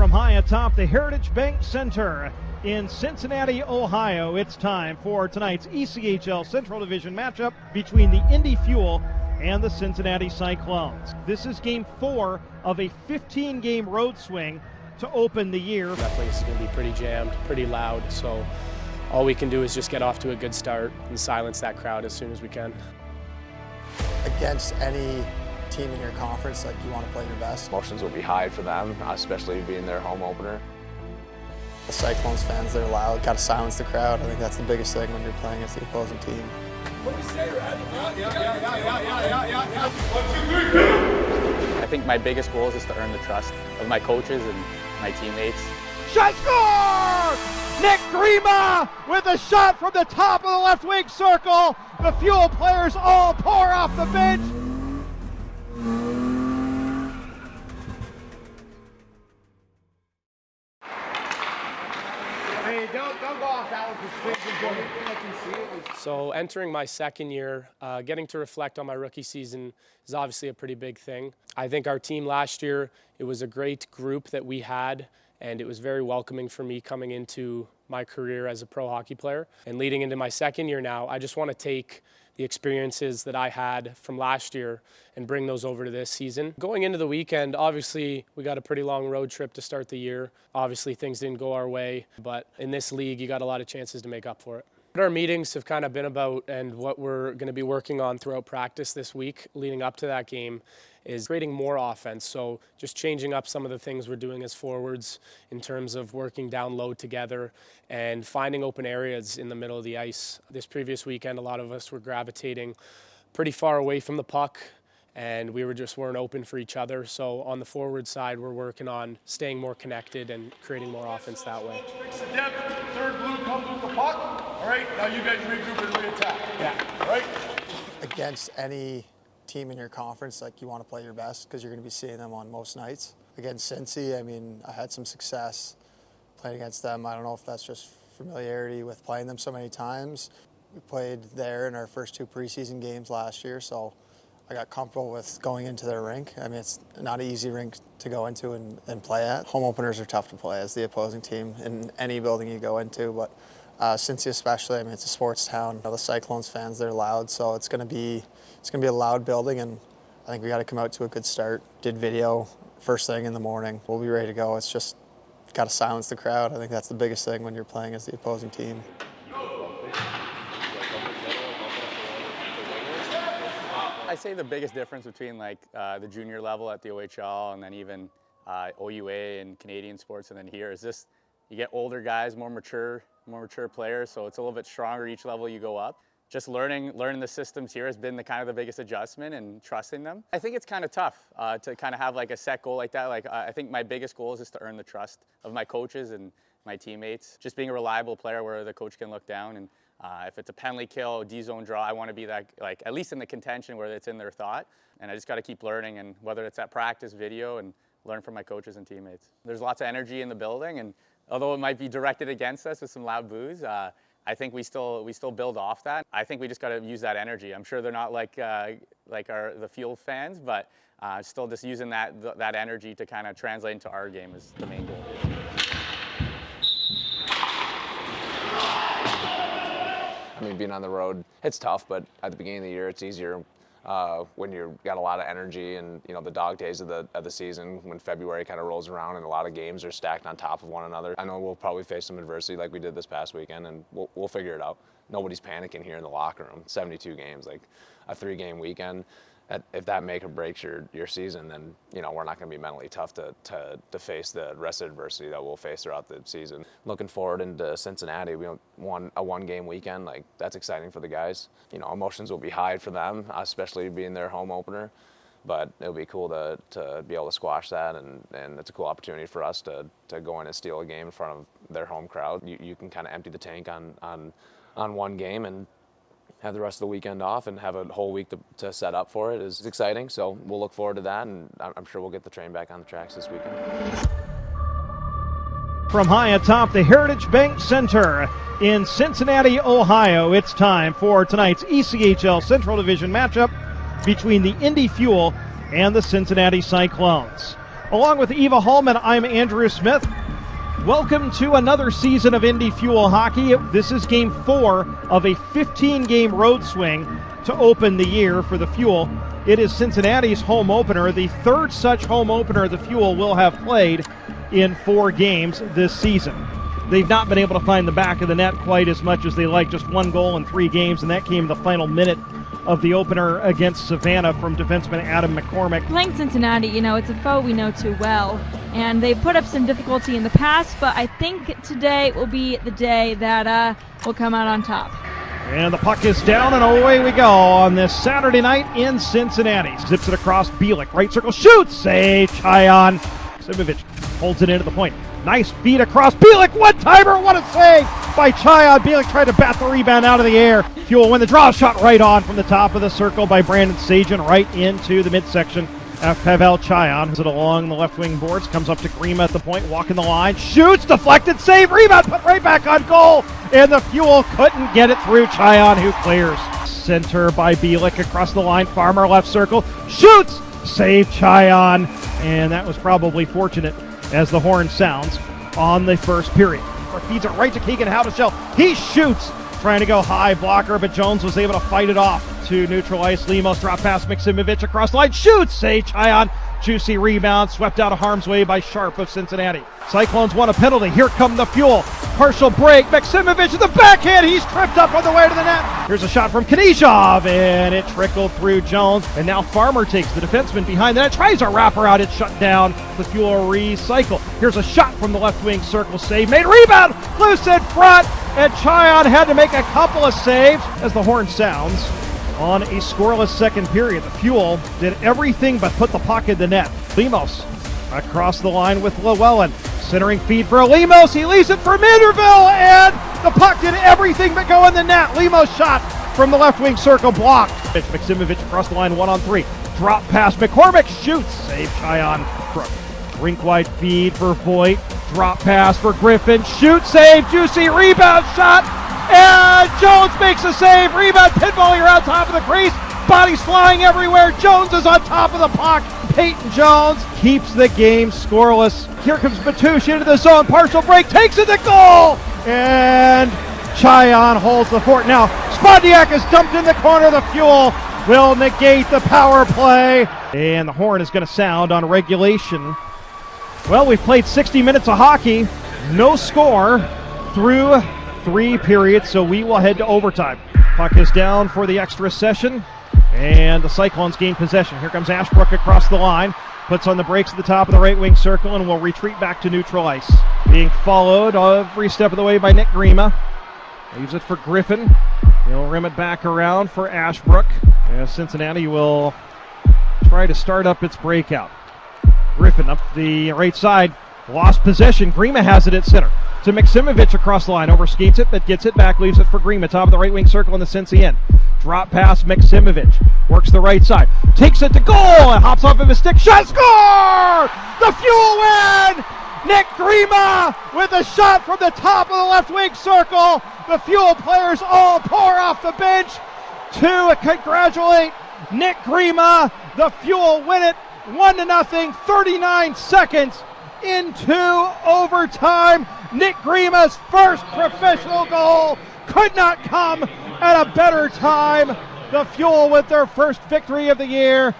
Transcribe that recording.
From high atop the Heritage Bank Center in Cincinnati, Ohio, it's time for tonight's ECHL Central Division matchup between the Indy Fuel and the Cincinnati Cyclones. This is game 4 of a 15-game road swing to open the year. That place is going to be pretty jammed, pretty loud, so all we can do is just get off to a good start and silence that crowd as soon as we can. Against any team in your conference, like, you want to play your best. Emotions will be high for them, especially being their home opener. The Cyclones fans, they're loud. Got to silence the crowd. I think that's the biggest thing when you're playing against the opposing team. What do you say, Red? Yeah. 1, 2, 3. I think my biggest goal is just to earn the trust of my coaches and my teammates. Shot score! Nick Grima with a shot from the top of the left wing circle. The Fuel players all pour off the bench. Don't go off that one. So entering my second year, getting to reflect on my rookie season is obviously a pretty big thing. I think our team last year, it was a great group that we had, and it was very welcoming for me coming into my career as a pro hockey player. And leading into my second year now, I just want to take the experiences that I had from last year and bring those over to this season. Going into the weekend, obviously we got a pretty long road trip to start the year. Obviously things didn't go our way, but in this league you got a lot of chances to make up for it. What our meetings have kind of been about and what we're going to be working on throughout practice this week leading up to that game is creating more offense. So just changing up some of the things we're doing as forwards in terms of working down low together and finding open areas in the middle of the ice. This previous weekend, a lot of us were gravitating pretty far away from the puck, and we weren't open for each other. So on the forward side, we're working on staying more connected and creating more offense that way. Fix the depth. Third blue comes with the puck. All right, now you guys regroup and re-attack. Yeah. All right? Against any team in your conference, like, you want to play your best because you're going to be seeing them on most nights. Against Cincy, I mean, I had some success playing against them. I don't know if that's just familiarity with playing them so many times. We played there in our first 2 preseason games last year, so I got comfortable with going into their rink. I mean, it's not an easy rink to go into and play at. Home openers are tough to play as the opposing team in any building you go into, but Cincy especially, I mean, it's a sports town. The Cyclones fans, they're loud, so it's going to be a loud building, and I think we got to come out to a good start. Did video first thing in the morning. We'll be ready to go. It's just got to silence the crowd. I think that's the biggest thing when you're playing as the opposing team. I say the biggest difference between the junior level at the OHL and then even OUA and Canadian sports and then here is just you get older guys, more mature players, so it's a little bit stronger each level you go up. Just learning the systems here has been the biggest adjustment and trusting them. I think it's kind of tough to kind of have like a set goal like that. I think my biggest goal is just to earn the trust of my coaches and my teammates. Just being a reliable player where the coach can look down and if it's a penalty kill, D-zone draw, I want to be that, at least in the contention where it's in their thought. And I just got to keep learning, and whether it's at practice, video, and learn from my coaches and teammates. There's lots of energy in the building, and although it might be directed against us with some loud boos, I think we still build off that. I think we just got to use that energy. I'm sure they're not like the Fuel fans, but still just using that energy to kind of translate into our game is the main goal. I mean, being on the road, it's tough, but at the beginning of the year, it's easier when you've got a lot of energy and, the dog days of the season, when February kind of rolls around and a lot of games are stacked on top of one another. I know we'll probably face some adversity like we did this past weekend, and we'll figure it out. Nobody's panicking here in the locker room. 72 games, like a 3-game weekend. If that make or breaks your season, then we're not going to be mentally tough to face the rest of the adversity that we'll face throughout the season. Looking forward into Cincinnati, we won a 1-game weekend. Like, that's exciting for the guys. Emotions will be high for them, especially being their home opener. But it'll be cool to be able to squash that, and it's a cool opportunity for us to go in and steal a game in front of their home crowd. You can kind of empty the tank on one game and have the rest of the weekend off and have a whole week to set up for it is exciting. So we'll look forward to that, and I'm sure we'll get the train back on the tracks this weekend. From high atop the Heritage Bank Center in Cincinnati, Ohio, it's time for tonight's ECHL Central Division matchup between the Indy Fuel and the Cincinnati Cyclones. Along with Eva Hallman, I'm Andrew Smith. Welcome to another season of Indy Fuel hockey. This is Game 4 of a 15-game road swing to open the year for the Fuel. It is Cincinnati's home opener, the third such home opener the Fuel will have played in 4 games this season. They've not been able to find the back of the net quite as much as they like, just 1 goal in 3 games, and that came the final minute of the opener against Savannah from defenseman Adam McCormick. Playing Cincinnati, it's a foe we know too well, and they put up some difficulty in the past, but I think today will be the day that will come out on top. And the puck is down, and away we go on this Saturday night in Cincinnati. Zips it across Bielik, right circle, shoots, save, Chyon. Simovic holds it into the point. Nice feed across Bielik, one-timer, what a save by Chyon. Bielik tried to bat the rebound out of the air. Fuel win the draw, shot right on from the top of the circle by Brandon Sagan, right into the midsection of Pavel Chyon. Is it along the left wing boards, comes up to Grima at the point, walking the line, shoots, deflected, save, rebound, put right back on goal, and the Fuel couldn't get it through. Chyon, who clears. Center by Bielik across the line, Farmer left circle, shoots, save, Chyon, and that was probably fortunate as the horn sounds on the first period. Feeds it right to Keegan Havishell. He shoots, trying to go high blocker, but Jones was able to fight it off to neutral ice. Lemos drop past Maksimovic across the line, shoots, save, Chyon. Juicy rebound, swept out of harm's way by Sharp of Cincinnati. Cyclones won a penalty. Here come the Fuel. Partial break. Maksimovic in the backhand. He's tripped up on the way to the net. Here's a shot from Knizhov, and it trickled through Jones. And now Farmer takes the defenseman behind the net. Tries a wraparound. It's shut down. The Fuel recycle. Here's a shot from the left wing circle. Save made. Rebound. Loose in front. And Chyon had to make a couple of saves as the horn sounds. On a scoreless second period, the Fuel did everything but put the puck in the net. Lemos across the line with Llewellyn. Centering feed for Lemos. He leaves it for Minderville, and the puck did everything but go in the net. Lemos shot from the left wing circle, blocked. Maksimovic across the line, 1-on-3. Drop pass. McCormick shoots. Save, Chyon. Rink-wide feed for Voigt. Drop pass for Griffin. Shoot, save, juicy rebound shot. And Jones makes a save. Rebound, pinball, you're out top of the crease. Bodies flying everywhere. Jones is on top of the puck. Peyton Jones keeps the game scoreless. Here comes Batush into the zone. Partial break, takes it to goal. And Chyon holds the fort. Now, Spodniak is dumped in the corner. The Fuel will negate the power play. And the horn is going to sound on regulation. Well, we've played 60 minutes of hockey. No score through 3 periods, so we will head to overtime. Puck is down for the extra session, and the Cyclones gain possession. Here comes Ashbrook across the line, puts on the brakes at the top of the right wing circle, and will retreat back to neutral ice. Being followed every step of the way by Nick Grima. Leaves it for Griffin. He'll rim it back around for Ashbrook. And Cincinnati will try to start up its breakout. Griffin up the right side, lost possession. Grima has it at center. To Maksimovic across the line, overskates it, but gets it back, leaves it for Grima, top of the right wing circle in the Cincy end. Drop pass, Maksimovic, works the right side, takes it to goal, and hops off of his stick, shot, score! The Fuel win! Nick Grima with a shot from the top of the left wing circle. The Fuel players all pour off the bench to congratulate Nick Grima. The Fuel win it 1-0, 39 seconds into overtime. Nick Grima's first professional goal could not come at a better time. The Fuel with their first victory of the year.